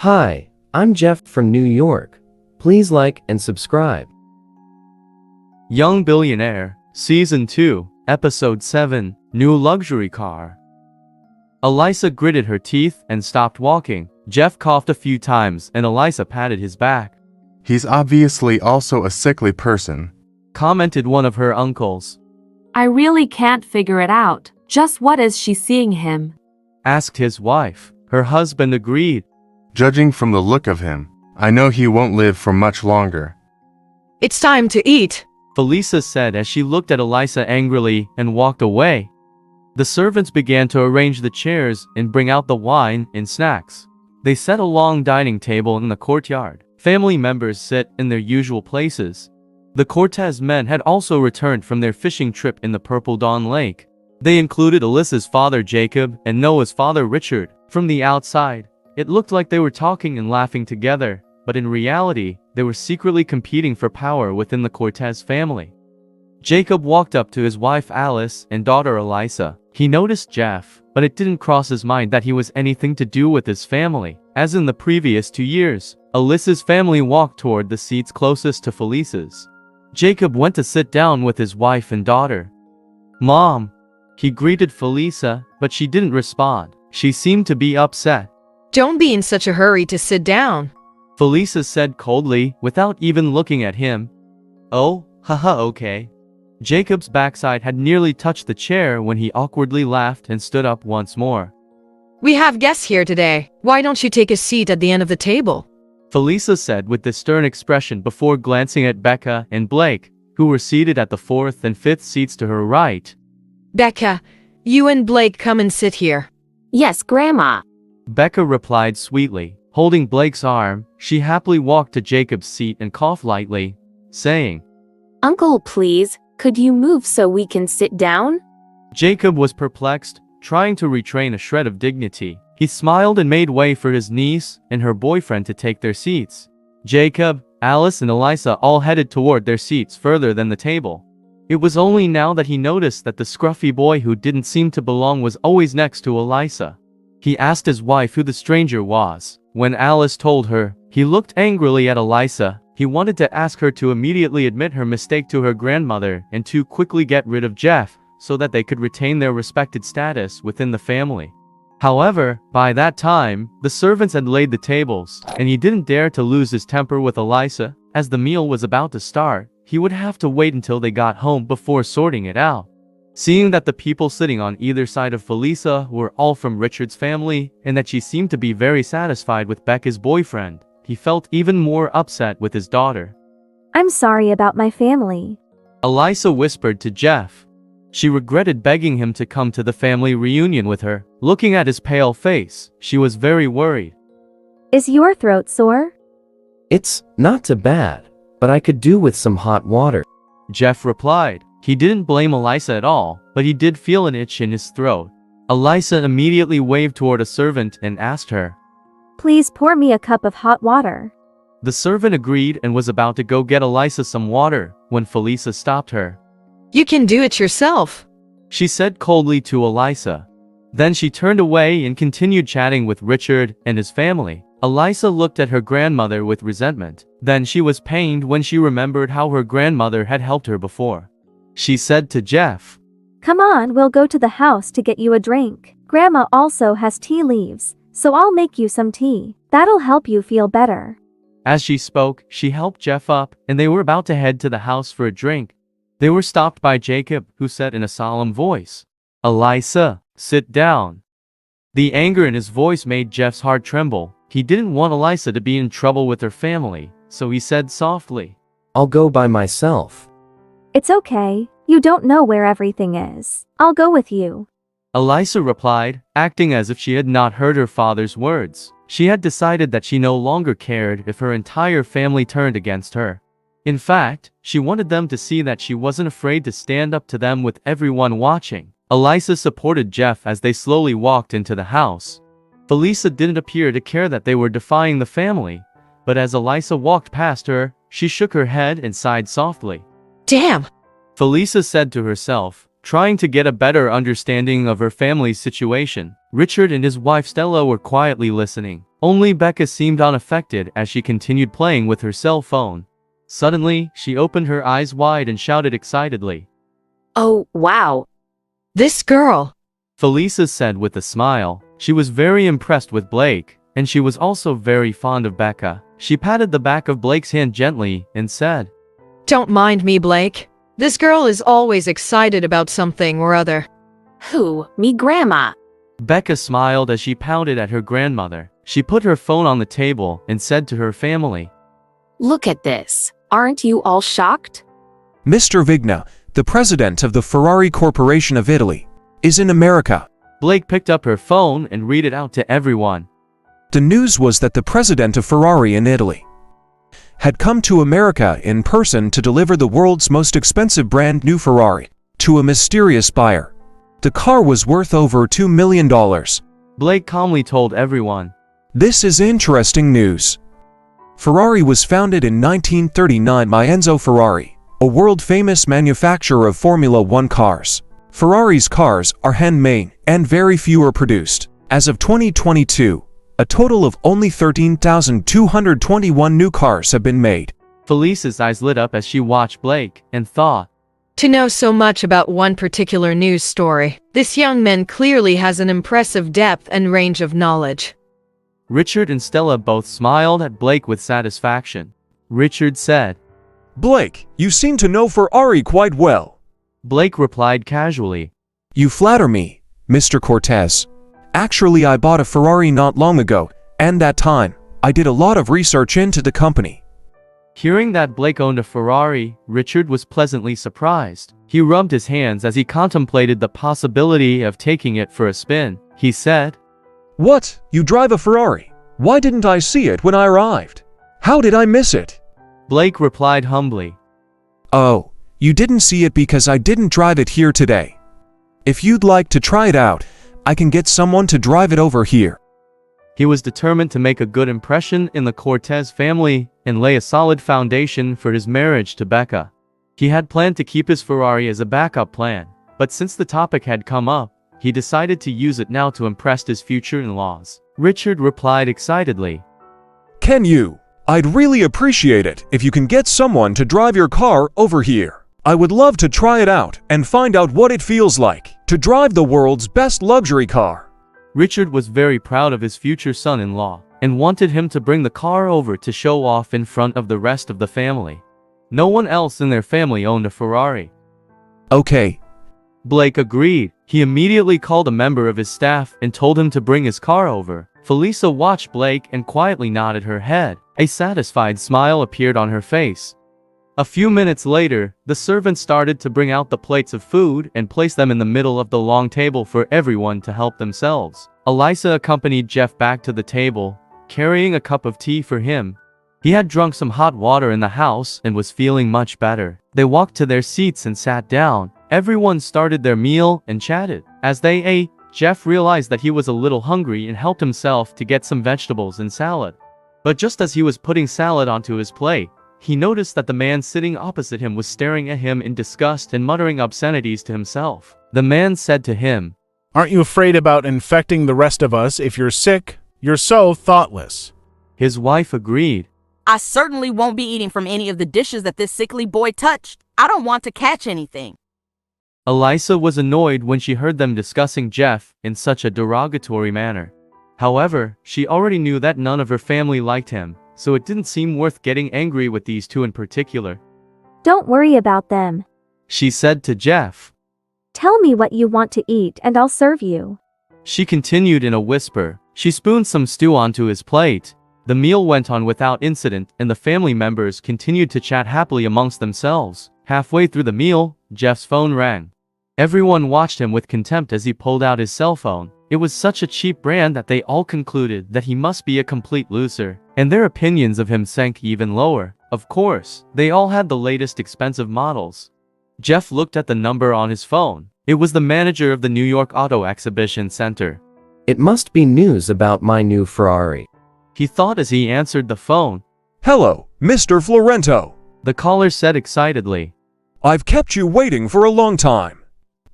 Hi, I'm Jeff from New York. Please like and subscribe. Young Billionaire, Season 2, Episode 7, New Luxury Car. Elisa gritted her teeth and stopped walking. Jeff coughed a few times and Elisa patted his back. He's obviously also a sickly person, Commented one of her uncles. I really can't figure it out. Just what is she seeing him? Asked his wife. Her husband agreed. Judging from the look of him. I know he won't live for much longer. It's time to eat. Felisa said as she looked at Elisa angrily and walked away. The servants began to arrange the chairs and bring out the wine and snacks. They set a long dining table in the courtyard. Family members sit in their usual places. The Cortez men had also returned from their fishing trip in the Purple Dawn Lake. They included Alyssa's father Jacob and Noah's father Richard. From the outside, it looked like they were talking and laughing together, but in reality, they were secretly competing for power within the Cortez family. Jacob walked up to his wife Alice and daughter Elisa. He noticed Jeff, but it didn't cross his mind that he was anything to do with his family. As in the previous 2 years, Alyssa's family walked toward the seats closest to Felisa's. Jacob went to sit down with his wife and daughter. "Mom," he greeted Felisa, but she didn't respond. She seemed to be upset. Don't be in such a hurry to sit down. Felisa said coldly, without even looking at him. "Oh, haha, okay." Jacob's backside had nearly touched the chair when he awkwardly laughed and stood up once more. We have guests here today. Why don't you take a seat at the end of the table? Felisa said with a stern expression before glancing at Becca and Blake, who were seated at the 4th and 5th seats to her right. Becca, you and Blake come and sit here. Yes, Grandma. Becca replied sweetly. Holding Blake's arm, she happily walked to Jacob's seat and coughed lightly, saying, Uncle, please, could you move so we can sit down? Jacob was perplexed, trying to retrain a shred of dignity. He smiled and made way for his niece and her boyfriend to take their seats. Jacob, Alice and Elisa all headed toward their seats further than the table. It was only now that he noticed that the scruffy boy who didn't seem to belong was always next to Elisa. He asked his wife who the stranger was. When Alice told her, he looked angrily at Elisa. He wanted to ask her to immediately admit her mistake to her grandmother and to quickly get rid of Jeff so that they could retain their respected status within the family. However, by that time, the servants had laid the tables, and he didn't dare to lose his temper with Elisa. As the meal was about to start, he would have to wait until they got home before sorting it out. Seeing that the people sitting on either side of Felisa were all from Richard's family, and that she seemed to be very satisfied with Becca's boyfriend, he felt even more upset with his daughter. I'm sorry about my family. Elisa whispered to Jeff. She regretted begging him to come to the family reunion with her. Looking at his pale face, she was very worried. Is your throat sore? It's not too bad, but I could do with some hot water. Jeff replied. He didn't blame Elisa at all, but he did feel an itch in his throat. Elisa immediately waved toward a servant and asked her. Please pour me a cup of hot water. The servant agreed and was about to go get Elisa some water when Felisa stopped her. You can do it yourself, she said coldly to Elisa. Then she turned away and continued chatting with Richard and his family. Elisa looked at her grandmother with resentment. Then she was pained when she remembered how her grandmother had helped her before. She said to Jeff, Come on, we'll go to the house to get you a drink. Grandma also has tea leaves, so I'll make you some tea. That'll help you feel better. As she spoke, she helped Jeff up, and they were about to head to the house for a drink. They were stopped by Jacob, who said in a solemn voice, Elisa, sit down. The anger in his voice made Jeff's heart tremble. He didn't want Elisa to be in trouble with her family, so he said softly, I'll go by myself. It's okay. You don't know where everything is. I'll go with you. Elisa replied, acting as if she had not heard her father's words. She had decided that she no longer cared if her entire family turned against her. In fact, she wanted them to see that she wasn't afraid to stand up to them with everyone watching. Elisa supported Jeff as they slowly walked into the house. Felisa didn't appear to care that they were defying the family, but as Elisa walked past her, she shook her head and sighed softly. Damn! Felisa said to herself, trying to get a better understanding of her family's situation. Richard and his wife Stella were quietly listening. Only Becca seemed unaffected as she continued playing with her cell phone. Suddenly, she opened her eyes wide and shouted excitedly. Oh, wow. This girl. Felisa said with a smile. She was very impressed with Blake, and she was also very fond of Becca. She patted the back of Blake's hand gently and said, Don't mind me, Blake. This girl is always excited about something or other. Who? Me grandma. Becca smiled as she pounded at her grandmother. She put her phone on the table and said to her family, Look at this. Aren't you all shocked? Mr. Vigna, the president of the Ferrari Corporation of Italy, is in America. Blake picked up her phone and read it out to everyone. The news was that the president of Ferrari in Italy had come to America in person to deliver the world's most expensive brand new Ferrari to a mysterious buyer. The car was worth over $2 million. Blake calmly told everyone. This is interesting news. Ferrari was founded in 1939 by Enzo Ferrari, a world-famous manufacturer of Formula One cars. Ferrari's cars are handmade and very few are produced. As of 2022, a total of only 13,221 new cars have been made. Felisa's eyes lit up as she watched Blake and thought, To know so much about one particular news story, this young man clearly has an impressive depth and range of knowledge. Richard and Stella both smiled at Blake with satisfaction. Richard said, Blake, you seem to know Ferrari quite well. Blake replied casually, You flatter me, Mr. Cortez. Actually, I bought a Ferrari not long ago, and that time, I did a lot of research into the company. Hearing that Blake owned a Ferrari, Richard was pleasantly surprised. He rubbed his hands as he contemplated the possibility of taking it for a spin. He said, What? You drive a Ferrari? Why didn't I see it when I arrived? How did I miss it? Blake replied humbly, Oh, you didn't see it because I didn't drive it here today. If you'd like to try it out, I can get someone to drive it over here. He was determined to make a good impression in the Cortez family and lay a solid foundation for his marriage to Becca. He had planned to keep his Ferrari as a backup plan, but since the topic had come up, he decided to use it now to impress his future in-laws. Richard replied excitedly, Can you? I'd really appreciate it if you can get someone to drive your car over here. I would love to try it out and find out what it feels like to drive the world's best luxury car. Richard was very proud of his future son-in-law and wanted him to bring the car over to show off in front of the rest of the family. No one else in their family owned a Ferrari. Okay. Blake agreed. He immediately called a member of his staff and told him to bring his car over. Felisa watched Blake and quietly nodded her head. A satisfied smile appeared on her face. A few minutes later, the servant started to bring out the plates of food and place them in the middle of the long table for everyone to help themselves. Elisa accompanied Jeff back to the table, carrying a cup of tea for him. He had drunk some hot water in the house and was feeling much better. They walked to their seats and sat down. Everyone started their meal and chatted. As they ate, Jeff realized that he was a little hungry and helped himself to get some vegetables and salad. But just as he was putting salad onto his plate, he noticed that the man sitting opposite him was staring at him in disgust and muttering obscenities to himself. The man said to him, Aren't you afraid about infecting the rest of us if you're sick? You're so thoughtless. His wife agreed. I certainly won't be eating from any of the dishes that this sickly boy touched. I don't want to catch anything. Elisa was annoyed when she heard them discussing Jeff in such a derogatory manner. However, she already knew that none of her family liked him, so it didn't seem worth getting angry with these two in particular. Don't worry about them. She said to Jeff. Tell me what you want to eat and I'll serve you. She continued in a whisper. She spooned some stew onto his plate. The meal went on without incident, and the family members continued to chat happily amongst themselves. Halfway through the meal, Jeff's phone rang. Everyone watched him with contempt as he pulled out his cell phone. It was such a cheap brand that they all concluded that he must be a complete loser, and their opinions of him sank even lower. Of course, they all had the latest expensive models. Jeff looked at the number on his phone. It was the manager of the New York Auto Exhibition Center. It must be news about my new Ferrari. He thought as he answered the phone. Hello, Mr. Florento. The caller said excitedly. I've kept you waiting for a long time.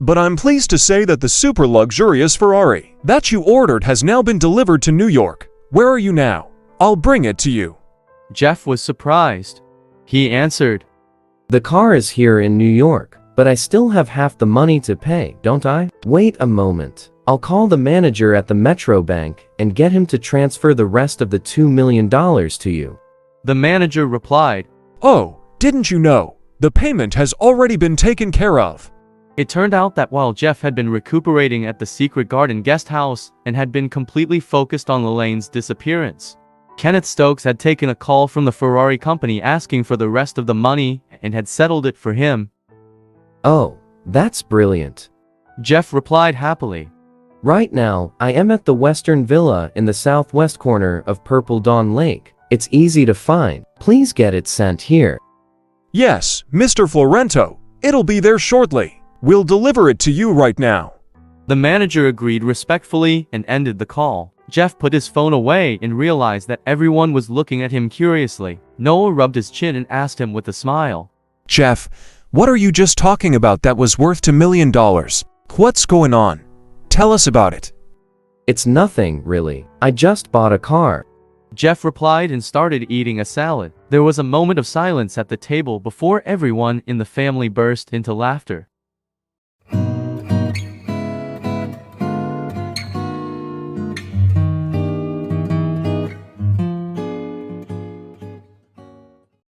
But I'm pleased to say that the super luxurious Ferrari that you ordered has now been delivered to New York. Where are you now? I'll bring it to you. Jeff was surprised. He answered, The car is here in New York, but I still have half the money to pay, don't I? Wait a moment. I'll call the manager at the Metro Bank and get him to transfer the rest of the $2 million to you. The manager replied. Oh, didn't you know? The payment has already been taken care of. It turned out that while Jeff had been recuperating at the Secret Garden guest house and had been completely focused on Elaine's disappearance, Kenneth Stokes had taken a call from the Ferrari company asking for the rest of the money and had settled it for him. Oh, that's brilliant. Jeff replied happily. Right now, I am at the Western Villa in the southwest corner of Purple Dawn Lake. It's easy to find. Please get it sent here. Yes, Mr. Florento. It'll be there shortly. We'll deliver it to you right now. The manager agreed respectfully and ended the call. Jeff put his phone away and realized that everyone was looking at him curiously. Noah rubbed his chin and asked him with a smile. Jeff, what are you just talking about that was worth $2 million? What's going on? Tell us about it. It's nothing, really. I just bought a car. Jeff replied and started eating a salad. There was a moment of silence at the table before everyone in the family burst into laughter.